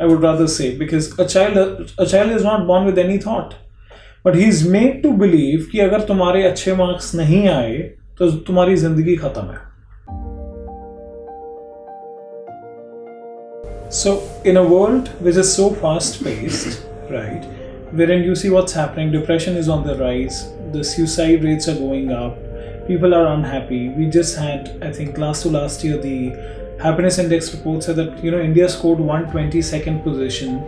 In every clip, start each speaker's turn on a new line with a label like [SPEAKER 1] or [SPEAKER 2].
[SPEAKER 1] I would rather say, because a child is not born with any thought, but he is made to believe कि अगर तुम्हारे अच्छे marks नहीं आए तो तुम्हारी जिंदगी खत्म है. So in a world which is so fast paced, right, wherein you see what's happening, depression is on the rise, the suicide rates are going up, people are unhappy. We just had, I think last to last year, the happiness index report said that India scored 122nd position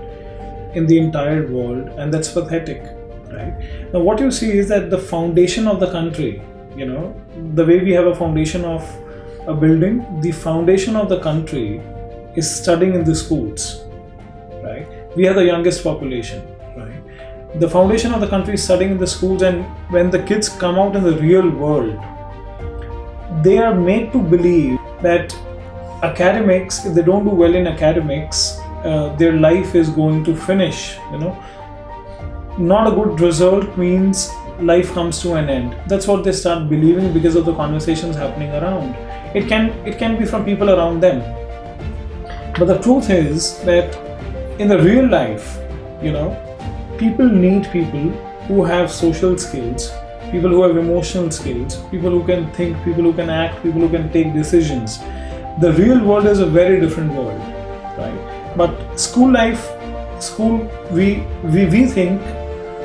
[SPEAKER 1] in the entire world, and that's pathetic, right? Now what you see is that the foundation of the country, the way we have a foundation of a building, the foundation of the country is studying in the schools, right? We are the youngest population, right? The foundation of the country is studying in the schools, and when the kids come out in the real world, they are made to believe that academics, if they don't do well in academics, their life is going to finish. Not a good result means life comes to an end. That's what they start believing because of the conversations happening around. It can be from people around them. But the truth is that in the real life, people need people who have social skills, people who have emotional skills, people who can think, people who can act, people who can take decisions. The real world is a very different world, right? But school life, we think,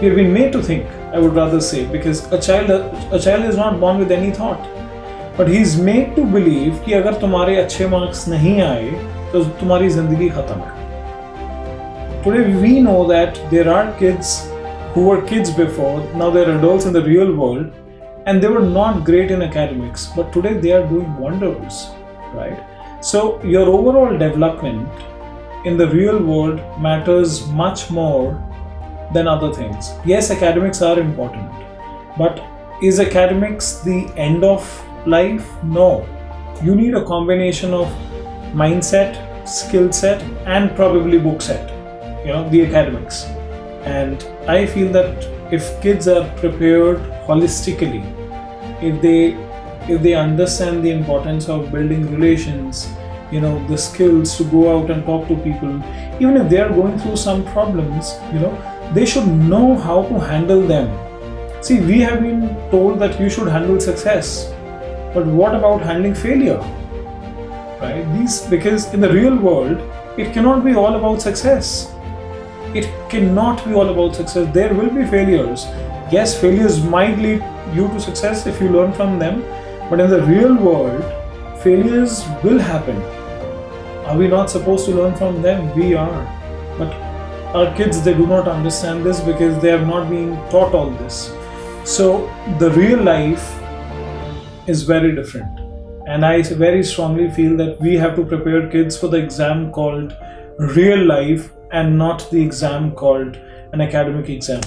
[SPEAKER 1] we have been made to think, I would rather say, because a child is not born with any thought, but he is made to believe कि अगर तुम्हारे अच्छे marks नहीं आए तो तुम्हारी जिंदगी खत्म है. Today we know that there are kids who were kids before, now they're adults in the real world, and they were not great in academics, but today they are doing wonders, right? So your overall development in the real world matters much more than other things. Yes, academics are important, but is academics the end of life? No. You need a combination of mindset, skill set, and probably book set, the academics. And I feel that if kids are prepared holistically, if they understand the importance of building relations, the skills to go out and talk to people, even if they are going through some problems, they should know how to handle them. See, we have been told that you should handle success, but what about handling failure? Right? Because in the real world, it cannot be all about success. It cannot be all about success. There will be failures. Yes, failures might lead you to success if you learn from them, but in the real world, failures will happen. Are we not supposed to learn from them? We are. But our kids, they do not understand this because they have not been taught all this. So the real life is very different. And I very strongly feel that we have to prepare kids for the exam called real life and not the exam called an academic exam.